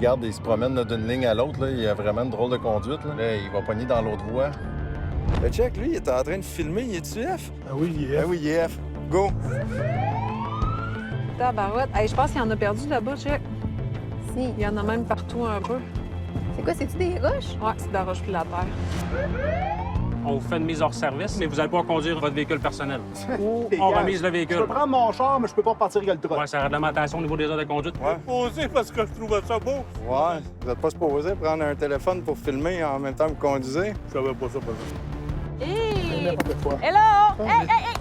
Regarde, il se promène là, d'une ligne à l'autre. Là. Il a vraiment une drôle de conduite. Là, il va pogner dans l'autre voie. Le check, lui, il est en train de filmer. Il est-tu F? Ah oui, il est F. Ah oui, il est F. Go! Tabarouette. Hey, je pense qu'il y en a perdu là-bas, check. Si. Il y en a même partout un peu. C'est quoi, c'est-tu des roches? Ouais, c'est de la roche puis de la terre. On vous fait une mise hors service, mais vous allez pouvoir conduire votre véhicule personnel. Ou Les on gars, remise le Je véhicule. peux prendre mon char, mais je peux pas partir avec le truck. Ouais, c'est la réglementation au niveau des heures de conduite. Ouais. Posé parce que je trouvais ça beau. Ouais. Vous n'êtes pas supposé prendre un téléphone pour filmer en même temps que vous conduisez? Je savais pas ça, pas ça. Hé! N'importe quoi. Hello! Hey, hey, hey!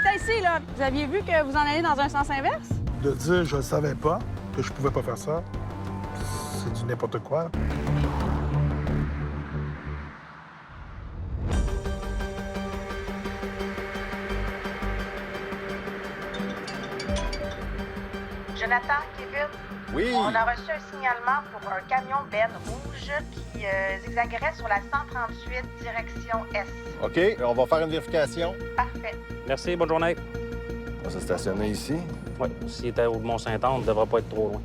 C'est ici, là. Vous aviez vu que vous en allez dans un sens inverse? De dire je savais pas que je pouvais pas faire ça, c'est du n'importe quoi. Jonathan, Kevin, Oui! on a reçu un signalement pour un camion Ben rouge qui zigzaguerait sur la 138 direction S. OK, on va faire une vérification. Parfait. Merci, bonne journée. On va se stationner ici. Oui, s'il était au Mont-Saint-Anne, on ne devrait pas être trop loin.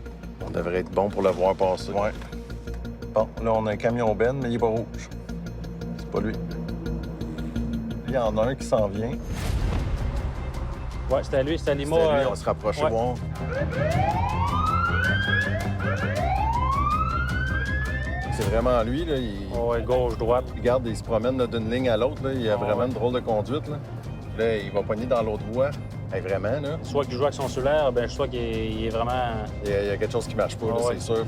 On devrait être bon pour le voir passer. Ouais. Bon, là, on a un camion Ben, mais il est pas rouge. C'est pas lui. Il y en a un qui s'en vient. Oui, c'était lui, c'était Lima. C'était lui, on se rapproche ouais. voir. C'est vraiment lui, là. Ouais, gauche-droite. Regarde, il se promène là, d'une ligne à l'autre. Là. Il a vraiment une drôle de conduite. Là, il va pogner dans l'autre voie. Hey, vraiment, là. Soit qu'il joue avec son cellulaire, ben soit qu'il est vraiment... Il y a quelque chose qui marche pas, là, ouais. c'est sûr.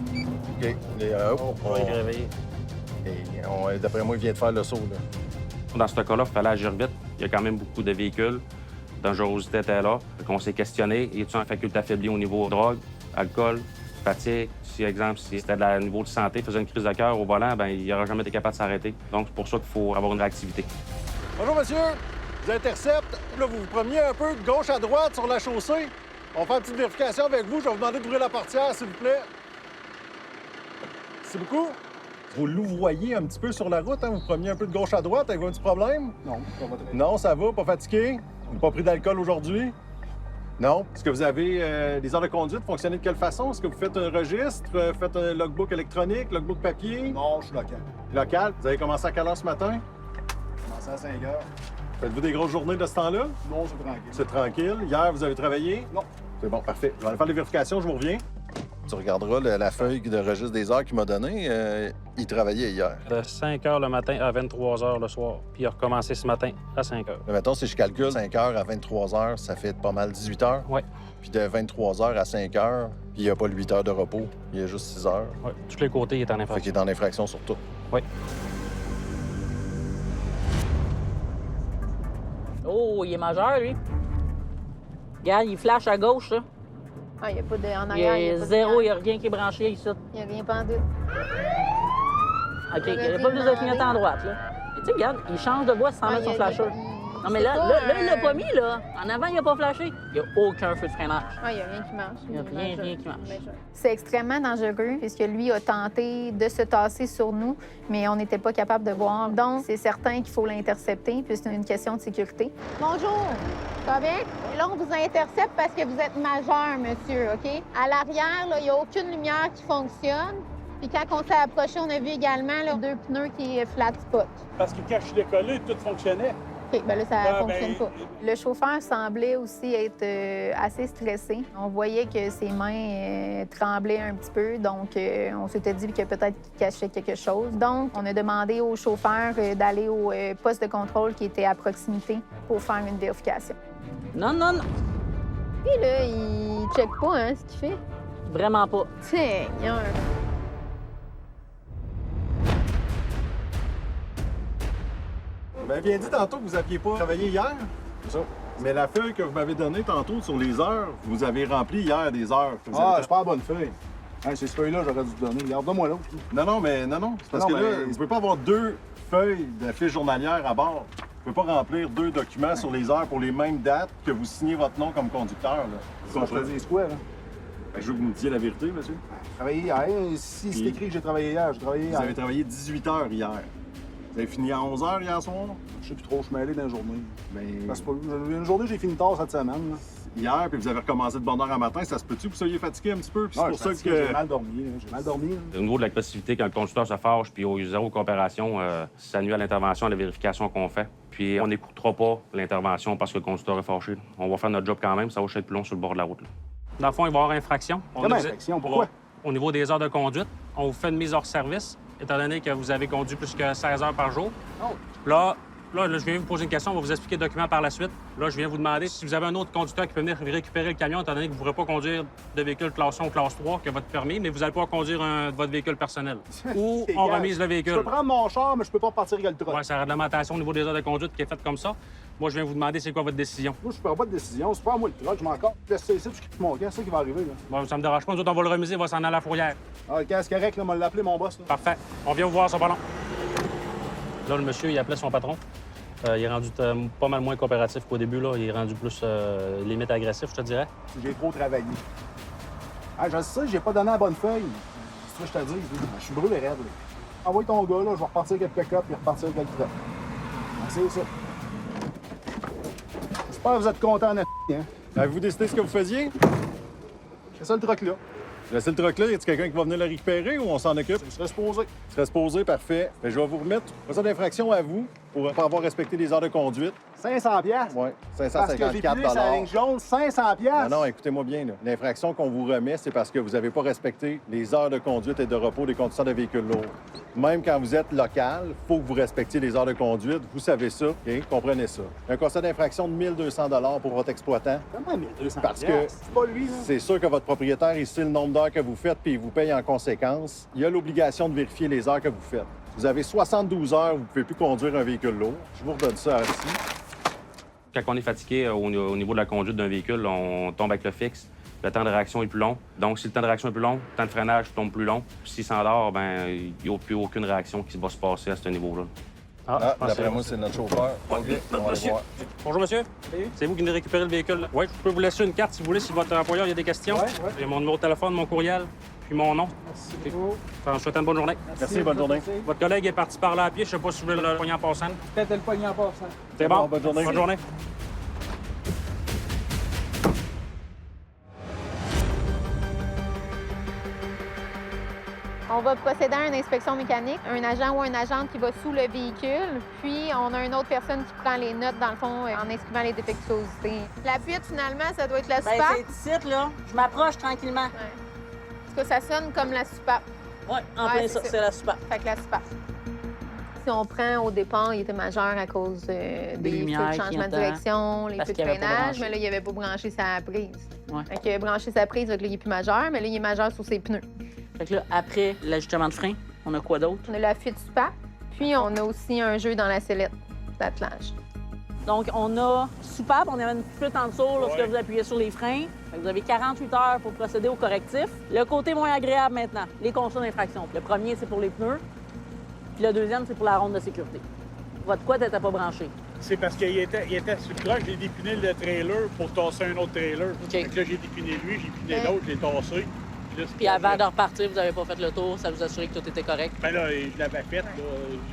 OK. Et, hop, il est réveillé. D'après moi, il vient de faire le saut, là. Dans ce cas-là, il fallait agir vite. Il y a quand même beaucoup de véhicules. La dangerosité était là. On s'est questionné. Y a-t-il une faculté affaiblie au niveau drogue, alcool, fatigue? Si, exemple, si c'était au niveau de santé, faisait une crise de cœur au volant, ben il n'aurait jamais été capable de s'arrêter. Donc, c'est pour ça qu'il faut avoir une réactivité. Bonjour, monsieur. Je vous intercepte. Là, vous vous promeniez un peu de gauche à droite sur la chaussée. On va faire une petite vérification avec vous. Je vais vous demander d'ouvrir la portière, s'il vous plaît. Merci beaucoup. Vous louvoyez un petit peu sur la route, hein? Vous promeniez un peu de gauche à droite. Avez-vous un petit problème? Non, ça va très bien. Non, ça va? Pas fatigué? Vous n'avez pas pris d'alcool aujourd'hui? Non. Est-ce que vous avez des heures de conduite fonctionner de quelle façon? Est-ce que vous faites un registre, faites un logbook électronique, logbook papier? Non, je suis local. Local? Vous avez commencé à quelle heure ce matin? Je commence à 5 heures. Faites-vous des grosses journées de ce temps-là? Non, c'est tranquille. C'est tranquille. Hier, vous avez travaillé? Non. C'est bon, parfait. Je vais aller faire les vérifications, je vous reviens. Tu regarderas la feuille de registre des heures qu'il m'a donnée. Il travaillait hier. De 5 h le matin à 23 h le soir. Puis il a recommencé ce matin à 5 h. Mais mettons, si je calcule 5 heures à 23 heures, ça fait pas mal 18 heures. Oui. Puis de 23 heures à 5 heures, puis il n'y a pas le 8 heures de repos. Il y a juste 6 heures. Oui. Tous les côtés, il est en Fait infraction. qu'il est dans l'infraction sur tout. Oui. Oh, il est majeur, lui. Regarde, il flash à gauche, là. Ah, il n'y a pas de. En Il y arrière, a pas de zéro, il lumière. n'y a rien qui est branché ici. OK, Il n'y a rien pas en doute. il n'y a pas plus de clignotant à droite, là. Et tu sais, regarde, il change de voie sans mettre son flasher. Non, mais là, il l'a pas mis, là. En avant, il n'a pas flashé. Il n'y a aucun feu de freinage. Ah, il n'y a rien qui marche. Il n'y a rien qui marche. C'est extrêmement dangereux puisque lui a tenté de se tasser sur nous, mais on n'était pas capable de voir. Donc, c'est certain qu'il faut l'intercepter, puis c'est une question de sécurité. Bonjour, ça va bien? Là, on vous intercepte parce que vous êtes majeur, monsieur, OK? À l'arrière, là, il n'y a aucune lumière qui fonctionne. Puis quand on s'est approché, on a vu également là, 2 pneus qui flat spot. Parce que quand je suis décollé, tout fonctionnait. OK, bien là, ça Ah, fonctionne ben, pas. Le chauffeur semblait aussi être assez stressé. On voyait que ses mains tremblaient un petit peu, donc on s'était dit que peut-être qu'il cachait quelque chose. Donc, on a demandé au chauffeur d'aller au poste de contrôle qui était à proximité pour faire une vérification. Non, non, non. Puis là, il check pas hein, ce qu'il fait. Vraiment pas. Seigneur! Vous m'aviez dit tantôt que vous n'aviez pas travaillé hier. C'est ça. Mais la feuille que vous m'avez donnée tantôt sur les heures, vous avez rempli hier des heures. que vous Ah, avez- c'est pas la bonne feuille. Hey, c'est ce feuille-là, j'aurais dû te donner. Regarde, donne-moi l'autre. Non, non, mais non. C'est parce Non, que là, mais- vous ne pouvez pas avoir 2 feuilles de fiches journalières à bord. Vous ne pouvez pas remplir 2 documents sur les heures pour les mêmes dates que vous signez votre nom comme conducteur. Là. Ça, je te dis quoi, là? Je veux que vous me disiez la vérité, monsieur. Travailler hier. Si c'est Puis- écrit que j'ai travaillé hier, j'ai travaillé Vous hier. avez travaillé 18 heures hier. Vous avez fini à 11 heures hier soir? Je sais plus trop, je suis mêlé dans la journée. Ben, Parce que une journée, j'ai fini tard cette semaine. Là. hier, puis vous avez recommencé de bonne heure à matin, ça se peut-tu que vous soyez fatigué un petit peu? Puis c'est pour ça que... J'ai mal dormi, là. J'ai mal dormi. Au niveau de l'agressivité, quand le conducteur se fâche, puis au zéro coopération, ça nuit à l'intervention, à la vérification qu'on fait. Puis on n'écoutera pas l'intervention parce que le conducteur est fâché. On va faire notre job quand même, ça va juste être plus long sur le bord de la route. Là. Dans le fond, il va y avoir infraction. Comment infraction? Pourquoi? Au niveau des heures de conduite, on vous fait une mise hors service, étant donné que vous avez conduit plus que 16 heures par jour. Là, je viens vous poser une question, on va vous expliquer le document par la suite. Là, je viens vous demander si vous avez un autre conducteur qui peut venir récupérer le camion, étant donné que vous ne pourrez pas conduire de véhicule classe 1 ou classe 3, qui a votre permis, mais vous allez pouvoir conduire votre véhicule personnel. Ou on remise le véhicule. Je peux prendre mon char, mais je peux pas partir avec le truck. Oui, c'est la réglementation au niveau des heures de conduite qui est faite comme ça. Moi, je viens vous demander c'est quoi votre décision. Moi, je prends pas de décision. C'est pas à moi le truck, je m'en encore. Laisse ça ici, tu quittes mon gars, c'est ça qui va arriver, là. Bon, ça me dérange pas, nous autres, on va le remiser, il va s'en aller à la fourrière. Ah, OK, c'est correct, là, m'a l'appelé mon boss, là. Parfait. On vient vous voir, ça pas long. Là, le monsieur, il appelait son patron. Il est rendu pas mal moins coopératif qu'au début, là. Il est rendu plus limite agressif, je te dirais. J'ai trop travaillé. Ah, je sais, j'ai pas donné la bonne feuille. C'est ça que je te dis. Je suis brûlé raide, là. Envoie ton gars, là, je vais repartir avec le pick-up et repartir avec le truck. C'est ça. J'espère que vous êtes contents, hein. Avez-vous décidé ce que vous faisiez? C'est ça le truck là. Laissez le truck là, y a-t-il quelqu'un qui va venir le récupérer ou on s'en occupe? Je serais supposé. Tu serais supposé, parfait. Bien, je vais vous remettre ça d'infraction à vous pour pas avoir respecté les heures de conduite. 500 piastres. Oui, Parce que j'ai 554 pilé sa ligne jaune, 500 piastres. Non, écoutez-moi bien. là. L'infraction qu'on vous remet, c'est parce que vous n'avez pas respecté les heures de conduite et de repos des conducteurs de véhicules lourds. Même quand vous êtes local, il faut que vous respectiez les heures de conduite. Vous savez ça, OK? Comprenez ça. Un constat d'infraction de 1 200 pour votre exploitant. Comment 1200 Parce que c'est pas lui, là. c'est sûr que votre propriétaire, il sait le nombre d'heures que vous faites puis il vous paye en conséquence. Il a l'obligation de vérifier les heures que vous faites. Vous avez 72 heures, vous ne pouvez plus conduire un véhicule lourd. Je vous redonne ça ici. Quand on est fatigué au niveau de la conduite d'un véhicule, on tombe avec le fixe. Le temps de réaction est plus long. Donc, si le temps de réaction est plus long, le temps de freinage tombe plus long. Puis s'il s'endort, ben il n'y a plus aucune réaction qui va se passer à ce niveau-là. D'après moi, c'est notre chauffeur. OK, on va aller voir. Bonjour, monsieur. C'est vous qui venez récupérer le véhicule? Oui, je peux vous laisser une carte si vous voulez, si votre employeur il y a des questions. Oui. J'ai mon numéro de téléphone, mon courriel, puis mon nom. Merci beaucoup. Je vous souhaite une bonne journée. Merci, bonne journée. Votre collègue est parti par là à pied. Je ne sais pas si vous voulez le poignet en passant. Peut-être le poignet en passant. C'est bon. Bonne journée. Bonne journée. On va procéder à une inspection mécanique, un agent ou une agente qui va sous le véhicule, puis on a une autre personne qui prend les notes, dans le fond, en inscrivant les défectuosités. La fuite, finalement, ça doit être la Ben, soupape. c'est ici, là. Je m'approche tranquillement. Ouais. Parce que ça sonne comme la soupape. Oui, en Ouais, plein c'est ça, ça. c'est la soupape. Fait que la soupape. Si on prend au départ, il était majeur à cause des feux lumières de changement de clignotants, direction, les parce feux de qu'il avait pas freinage, branché. mais là, il n'avait pas branché sa prise. Ouais. Fait qu'il a branché sa prise, donc là, il est plus majeur, mais là, il est majeur sur ses pneus. Fait que là, après l'ajustement de frein, on a quoi d'autre? On a la fuite soupape, puis on a aussi un jeu dans la sellette d'attelage. Donc, on a soupape, on avait une fuite en dessous lorsque vous appuyez sur les freins. Fait que vous avez 48 heures pour procéder au correctif. Le côté moins agréable maintenant, les constats d'infraction. Le premier, c'est pour les pneus, puis le deuxième, c'est pour la ronde de sécurité. Votre quad n'était pas branché. C'est parce qu'il était sur le truck, j'ai dépiné le trailer pour tasser un autre trailer. Fait que là, j'ai dépiné lui, j'ai dépiné l'autre, je l'ai tassé. Là, c'est Puis pas avant fait. de repartir, vous n'avez pas fait le tour, ça vous assurait que tout était correct. Ben là, je l'avais fait, là.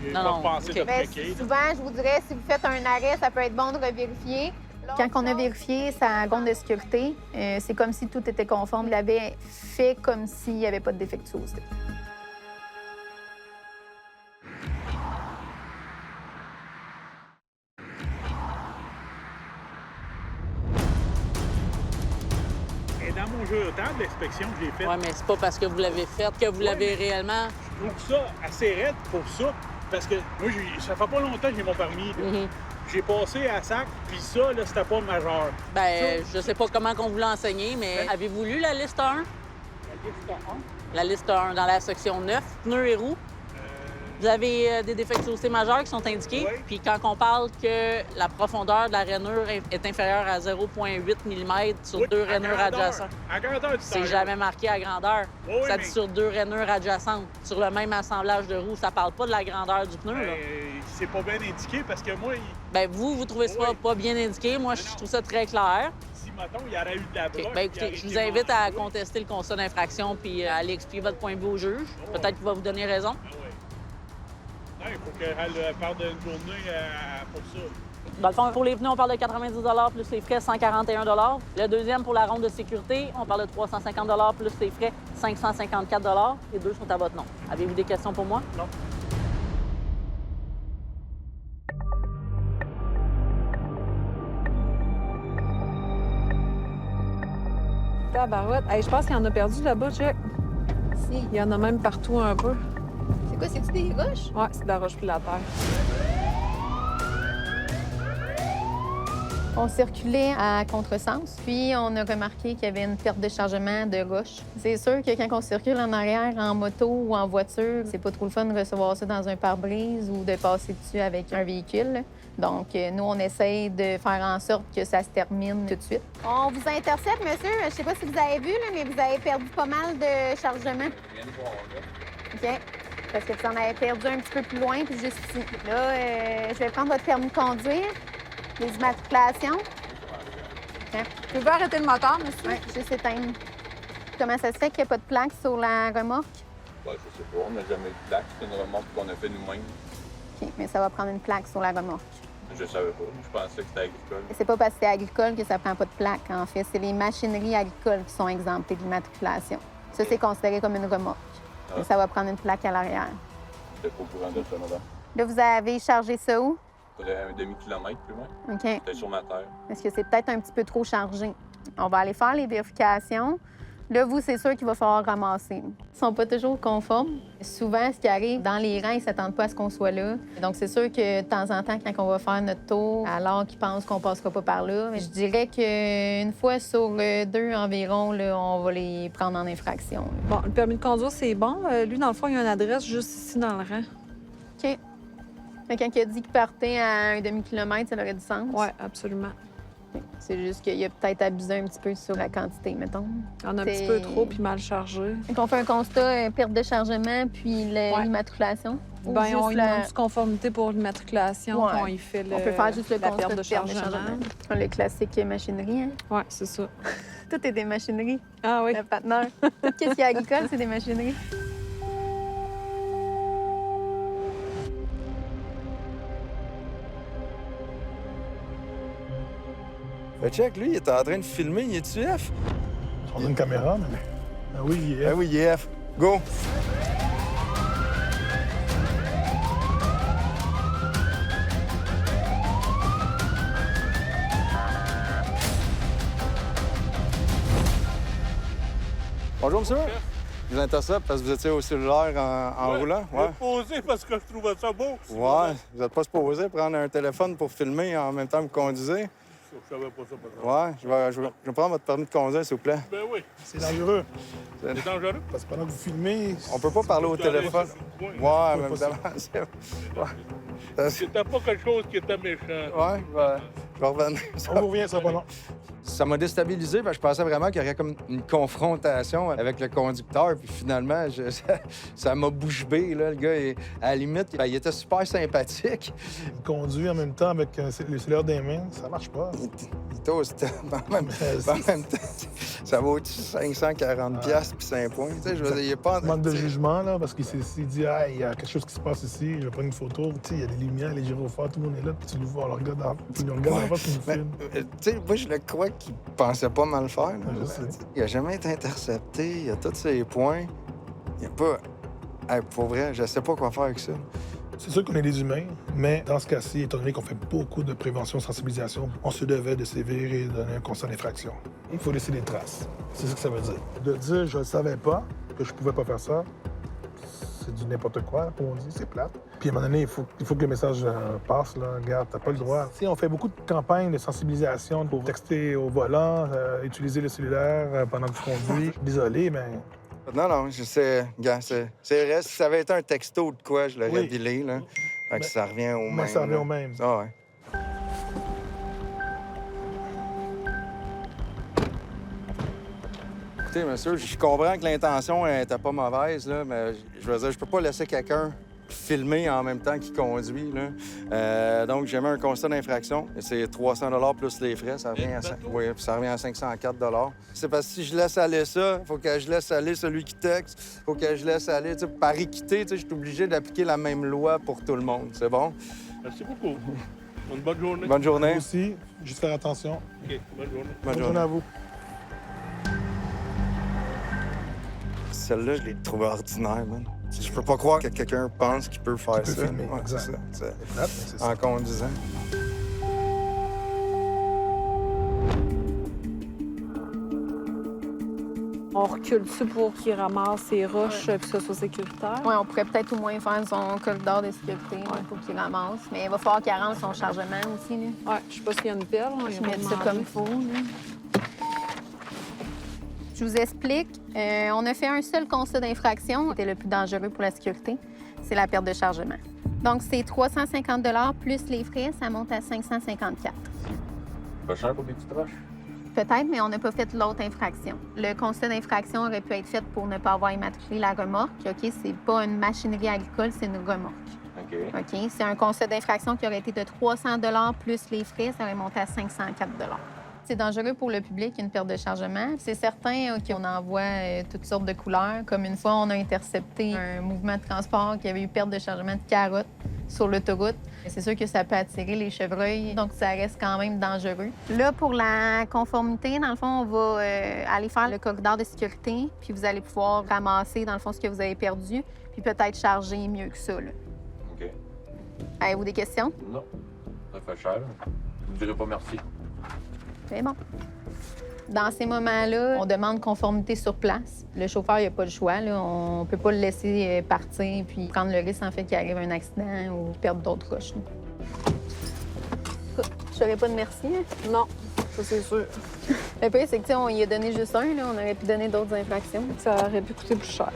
J'ai Non, pas non, pensé OK. de Ben, checker. souvent, je vous dirais, si vous faites un arrêt, ça peut être bon de revérifier. Quand on a vérifié sa gonde de sécurité, c'est comme si tout était conforme. Il avait fait comme s'il n'y avait pas de défectuosité. Et dans mon jeu de table, l'inspection que j'ai faite, Oui, mais c'est pas parce que vous l'avez faite que vous l'avez réellement. je trouve ça assez raide pour ça. Parce que moi, ça fait pas longtemps que j'ai mon permis. là. Mhm. J'ai passé à sac, puis ça, là, c'était pas majeur. Ben, je sais pas comment qu'on vous l'a enseigné, mais avez-vous lu la liste 1? La liste 1 dans la section 9, pneus et roues. Vous avez des défectuosités majeures qui sont indiquées. Oui. Puis quand on parle que la profondeur de la rainure est inférieure à 0,8 mm sur Oui, deux à rainures grandeur. adjacentes, À grandeur du c'est tailleur. jamais marqué à grandeur. Oui, Ça mais- dit sur deux rainures adjacentes, sur le même assemblage de roues. Ça parle pas de la grandeur du pneu. Là. C'est pas bien indiqué parce que moi, Ben, vous trouvez ça Oui. pas bien indiqué. Moi, je trouve ça très clair. si, mettons, il y aurait eu de la OK. broche... Ben, il écoutez, aurait je vous été invite à mangé. contester le constat d'infraction puis à aller expliquer votre point de vue au juge. Peut-être qu'il va vous donner raison. Ah ouais. Non, il faut qu'elle parle d'une journée pour ça. Dans le fond, pour les pneus, on parle de 90 plus les frais, 141 Le deuxième, pour la ronde de sécurité, on parle de 350 plus les frais, 554 Les deux sont à votre nom. Avez-vous des questions pour moi? Non. Tabarouette. Hey, je pense qu'il y en a perdu là-bas, check. Si. Il y en a même partout un peu. C'est quoi, c'est-tu des roches? Ouais, c'est de la roche puis de la terre. On circulait à contresens, puis on a remarqué qu'il y avait une perte de chargement de gauche. C'est sûr que quand on circule en arrière, en moto ou en voiture, c'est pas trop le fun de recevoir ça dans un pare-brise ou de passer dessus avec un véhicule. Donc, nous, on essaye de faire en sorte que ça se termine tout de suite. On vous intercepte, monsieur. Je sais pas si vous avez vu, là, mais vous avez perdu pas mal de chargement. OK. Parce que vous en avez perdu un petit peu plus loin, puis juste ici. Là, je vais prendre votre permis de conduire. Les immatriculations. Okay. Pouvez-vous arrêter le moteur, monsieur? Oui, juste éteindre. Comment ça se fait qu'il n'y a pas de plaque sur la remorque? Ben, je sais pas, on n'a jamais eu de plaque. C'est une remorque qu'on a fait nous-mêmes. OK, mais ça va prendre une plaque sur la remorque. Je savais pas. Je pensais que c'était agricole. C'est pas parce que c'est agricole que ça prend pas de plaque, en fait. C'est les machineries agricoles qui sont exemptées de l'immatriculation. Ça, c'est considéré comme une remorque. Et ça va prendre une plaque à l'arrière. J'étais pas au courant de ça, madame. Là, vous avez chargé ça où? Faudrait un demi-kilomètre plus loin. OK. C'était sur ma terre. Est-ce que c'est peut-être un petit peu trop chargé? On va aller faire les vérifications. Là, vous, c'est sûr qu'il va falloir ramasser. Ils sont pas toujours conformes. Souvent, ce qui arrive, dans les rangs, ils s'attendent pas à ce qu'on soit là. Donc, c'est sûr que de temps en temps, quand on va faire notre tour, alors qu'ils pensent qu'on passera pas par là, je dirais qu'une fois sur deux environ, là, on va les prendre en infraction. Bon, le permis de conduire, c'est bon. Lui, dans le fond, il y a une adresse juste ici dans le rang. OK. Mais quand il a dit qu'il partait à un demi-kilomètre, ça aurait du sens? Oui, absolument. C'est juste qu'il a peut-être abusé un petit peu sur la quantité, mettons. Il y en a un petit peu trop puis mal chargé. Donc, on fait un constat, perte de chargement, puis l'immatriculation. Bien, on demande conformité pour l'immatriculation, puis on y fait on peut faire juste le la constat perte de chargement. Le classique machinerie, hein? Oui, c'est ça. Tout est des machineries. Ah oui. Le patineur. Tout ce qui est agricole, c'est des machineries. Ben check, lui, il est en train de filmer. Il est-tu F? On a une caméra, mais... Ah oui, il est F. Ben oui, il est F. Go! Bonjour, monsieur. Je vous intercepte parce que vous étiez au cellulaire en roulant? Ouais. Posé parce que je trouvais ça beau. Ouais. Vous n'êtes pas supposé prendre un téléphone pour filmer en même temps que vous conduisez? Je savais pas ça, pas Ouais. Je vais prendre votre permis de conduire, s'il vous plaît. Ben oui. C'est dangereux. C'est dangereux? Parce que pendant que vous filmez... On peut pas parler au téléphone. Ouais, même C'était pas quelque chose qui était méchant. Ouais, je vais revenir. On vous revient, ça va pas long. Ça m'a déstabilisé, parce que je pensais vraiment qu'il y aurait comme une confrontation avec le conducteur, puis finalement, ça m'a bouche bée, là. Le gars, à la limite, il était super sympathique. Il conduit en même temps avec le cellulaire des mains, ça marche pas. Il toast. En même temps, ça vaut 540 piastres puis 5 points. Tu sais, je veux dire, il n'y a pas... Manque de jugement, là, parce qu'il dit, ah, il y a quelque chose qui se passe ici, je vais prendre une photo. Tu sais, il y a des lumières, les gyrophares, tout le monde est là, puis tu le vois, on le regarde en face, il nous filme. Tu sais, moi, je le crois qu'il pensait pas mal faire. Là. Je sais. Il a jamais été intercepté, il a tous ses points. Il n'y a pas... Hey, pour vrai, je sais pas quoi faire avec ça. C'est sûr qu'on est des humains, mais dans ce cas-ci, étant donné qu'on fait beaucoup de prévention, sensibilisation, on se devait de sévir et de donner un constat d'infraction. Il faut laisser des traces. C'est ce que ça veut dire. De dire je ne savais pas que je pouvais pas faire ça, c'est du n'importe quoi, comme on dit, c'est plate. Puis à un moment donné, il faut que le message passe, là. Regarde, t'as pas le droit. Tu sais, on fait beaucoup de campagnes de sensibilisation pour texter au volant, utiliser le cellulaire pendant que tu conduis. Désolé, mais... Non, je sais. Gars, c'est vrai. Si ça avait été un texto de quoi, je l'aurais dilé, là. Fait que ça revient au même. Ça revient au même. Ah ouais. Écoutez, monsieur, je comprends que l'intention n'était pas mauvaise, là, mais je veux dire, je peux pas laisser quelqu'un filmer en même temps qu'il conduit, là. Donc, j'ai mis un constat d'infraction. C'est 300 plus les frais. Ça revient à 504 C'est parce que si je laisse aller ça, il faut que je laisse aller celui qui texte. Il faut que je laisse aller... T'sais, par équité, je suis obligé d'appliquer la même loi pour tout le monde. C'est bon? Merci beaucoup. Une bonne journée. Bonne journée. Vous aussi, juste faire attention. OK, bonne journée. Bonne journée à vous. Celle-là, je l'ai trouvée ordinaire, man. Je peux pas croire que quelqu'un pense qu'il peut faire Qu'il peut ça. filmer, Ouais, exact. c'est ça. C'est plate, mais c'est ça. En conduisant. On recule-tu pour qu'il ramasse ses roches puis que ce soit sécuritaire? Oui, on pourrait peut-être au moins faire son corridor de sécurité là, pour qu'il ramasse. Mais il va falloir qu'il rende son chargement aussi. Là. Ouais, je sais pas s'il y a une pelle. Je vais mettre ça comme il faut. Là. Je vous explique. On a fait un seul constat d'infraction. C'était le plus dangereux pour la sécurité. C'est la perte de chargement. Donc, c'est 350 plus les frais. Ça monte à 554. Pas cher pour des petites roches? Peut-être, mais on n'a pas fait l'autre infraction. Le constat d'infraction aurait pu être fait pour ne pas avoir immatriculé la remorque. OK, c'est pas une machinerie agricole, c'est une remorque. OK. OK, c'est un constat d'infraction qui aurait été de 300 plus les frais, ça aurait monté à 504 C'est dangereux pour le public, une perte de chargement. C'est certain qu'on envoie toutes sortes de couleurs. Comme une fois, on a intercepté un mouvement de transport qui avait eu perte de chargement de carottes sur l'autoroute. C'est sûr que ça peut attirer les chevreuils, donc ça reste quand même dangereux. Là, pour la conformité, dans le fond, on va aller faire le corridor de sécurité, puis vous allez pouvoir ramasser, dans le fond, ce que vous avez perdu, puis peut-être charger mieux que ça. Là. OK. Avez-vous des questions? Non. Ça fait cher. Je ne dirais pas merci. C'est bon. Dans ces moments-là, on demande conformité sur place. Le chauffeur, il n'a pas le choix. Là. On ne peut pas le laisser partir puis prendre le risque en fait qu'il arrive un accident ou perdre d'autres roches. Écoute, je ferais pas de merci. Hein? Non, ça c'est sûr. Le pire, c'est que on y a donné juste un. Là. On aurait pu donner d'autres infractions. Ça aurait pu coûter plus cher.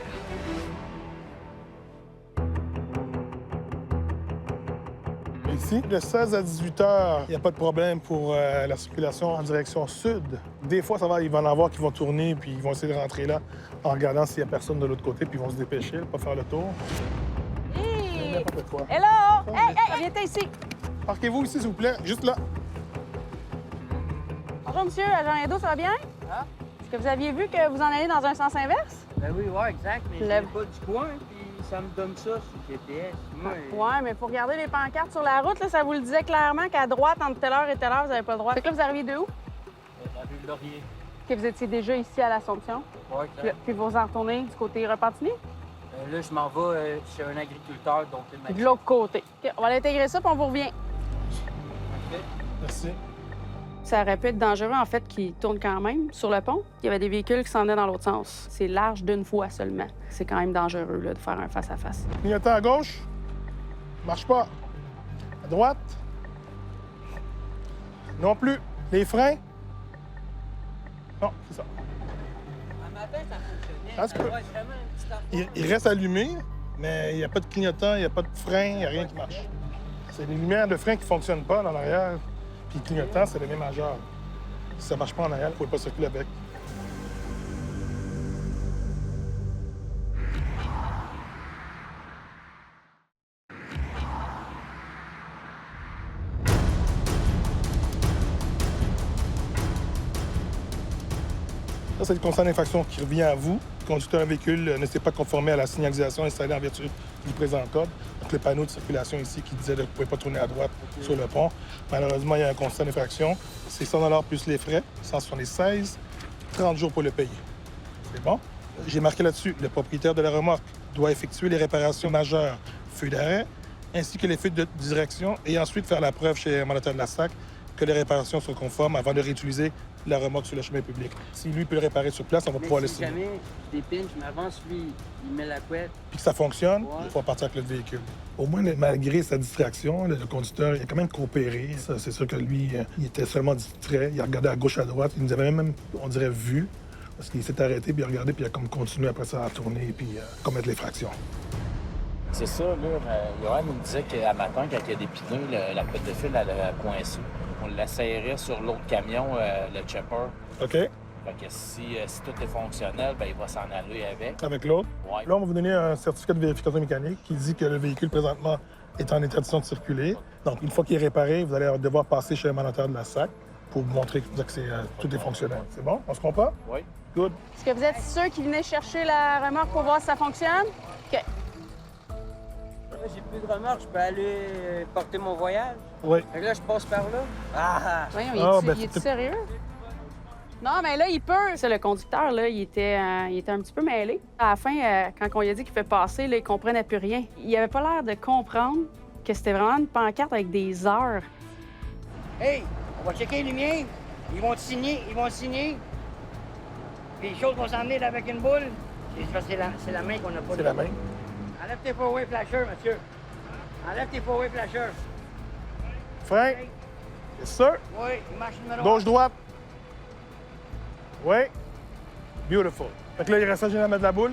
Ici, de 16 à 18 heures, il n'y a pas de problème pour la circulation en direction sud. Des fois, il va y en avoir qui vont tourner puis ils vont essayer de rentrer là en regardant s'il n'y a personne de l'autre côté puis ils vont se dépêcher, pas faire le tour. Hey! N'importe quoi. Hello! Hey, viens ici! Parquez-vous ici, s'il vous plaît, juste là. Bonjour, monsieur. Agent Edo, ça va bien? Ah? Est-ce que vous aviez vu que vous en allez dans un sens inverse? Ben oui, ouais, exact, mais Le- je pas du coin, puis ça me donne ça sur le GPS. Moi, Ouais, mais faut regarder les pancartes sur la route, là, ça vous le disait clairement qu'à droite, entre telle heure et telle heure, vous n'avez pas le droit. Fait que là, vous arrivez de où? la rue Laurier. Que vous étiez déjà ici à l'Assomption, Ouais, puis vous en retournez du côté Repentigny? là, je m'en vais chez un agriculteur, donc il m'a De l'autre côté. OK, on va l'intégrer ça, puis on vous revient. Merci. Ça aurait pu être dangereux, en fait, qu'il tourne quand même sur le pont. Il y avait des véhicules qui s'en venaient dans l'autre sens. C'est large d'une fois seulement. C'est quand même dangereux, là, de faire un face-à-face. Clignotant à gauche. Marche pas. À droite. Non plus. Les freins. Non, c'est ça. Un matin, ça fonctionnait. Ça se peut. doit être vraiment une petite affaire. Il reste allumé, mais il n'y a pas de clignotant, il n'y a pas de frein, il n'y a rien qui marche. C'est les lumières de frein qui ne fonctionnent pas dans l'arrière. Puis le clignotant, c'est le même majeur. Si ça ne marche pas en arrière, il ne faut pas circuler avec. Ça, c'est le constat d'infraction qui revient à vous. Conducteur d'un véhicule ne s'est pas conformé à la signalisation installée en vertu du présent code. Donc, le panneau de circulation ici qui disait que vous ne pouvez pas tourner à droite sur le pont. Malheureusement, il y a un constat d'infraction. C'est 100 plus les frais, 176, 30 jours pour le payer. C'est bon? J'ai marqué là-dessus, le propriétaire de la remorque doit effectuer les réparations majeures, feu d'arrêt, ainsi que les feux de direction, et ensuite faire la preuve chez un mandataire de la SAC que les réparations sont conformes avant de réutiliser la remorque sur le chemin public. Si lui peut le réparer sur place, on va pouvoir le si signer. jamais je dépine, je m'avance, lui, il met la couette. Puis que ça fonctionne, Ouais. il faut partir avec le véhicule. Au moins, malgré sa distraction, le conducteur il a quand même coopéré. Ça, c'est sûr que lui, il était seulement distrait. Il a regardé à gauche, à droite. Il nous avait même, on dirait, vu. Parce qu'il s'est arrêté, puis il a regardé, puis il a comme continué après ça à tourner, puis commettre l'infraction. C'est ça, là. Johan nous disait qu'à matin, quand il y a des pneus, la pète de fil, elle a coincé. On la serrait sur l'autre camion, le chopper. OK? Fait que si tout est fonctionnel, ben il va s'en aller avec. Avec l'autre. Ouais. Là, on va vous donner un certificat de vérification mécanique qui dit que le véhicule, présentement, est en interdiction de circuler. Donc, une fois qu'il est réparé, vous allez devoir passer chez le mandataire de la SAC pour vous montrer que tout est fonctionnel. C'est bon? On se comprend? Oui. Good. Est-ce que vous êtes sûr qu'il venait chercher la remorque pour voir si ça fonctionne? OK. Là, j'ai plus de remorque, je peux aller porter mon voyage. Oui. Fait que là, je passe par là. Ah! Voyons, Ah, ben, il est c'est- sérieux? Non, mais là, il peut. Ça, le conducteur, là, il était un petit peu mêlé. À la fin, quand on lui a dit qu'il fait passer, là, il comprenait plus rien. Il avait pas l'air de comprendre que c'était vraiment une pancarte avec des heures. Hey, on va checker les lumières. Ils vont te signer, Puis les choses vont s'emmener là avec une boule. C'est la main qu'on n'a pas. C'est la main. Enlève tes four-way flashers, monsieur. Enlève tes four-way flashers. Frein. Yes, sir. Oui, marche numéro Gauche, droite. Oui. Beautiful. Fait que là, il reste à mettre la boule,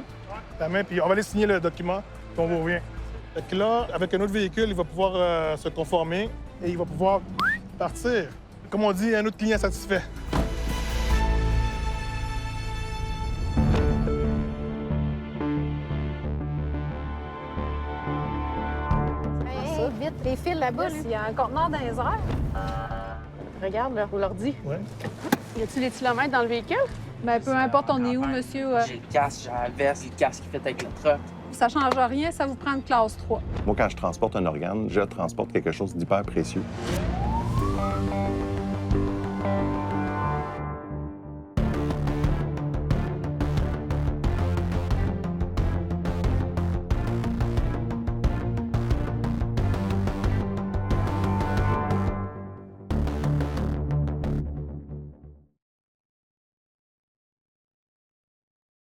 la main, puis on va aller signer le document, puis on vous revient. Fait que là, avec un autre véhicule, il va pouvoir se conformer et il va pouvoir partir. Comme on dit, un autre client satisfait. Hey, vite, les fils là-bas. Il y a un conteneur dans les airs. Regarde, là, on leur dit. Oui. Y a-t-il des kilomètres dans le véhicule? Ben, peu importe, on est où, monsieur. J'ai le casque, j'ai la veste, le casque qui fait avec le truck. Ça change rien, ça vous prend une classe 3. Moi, quand je transporte un organe, je transporte quelque chose d'hyper précieux.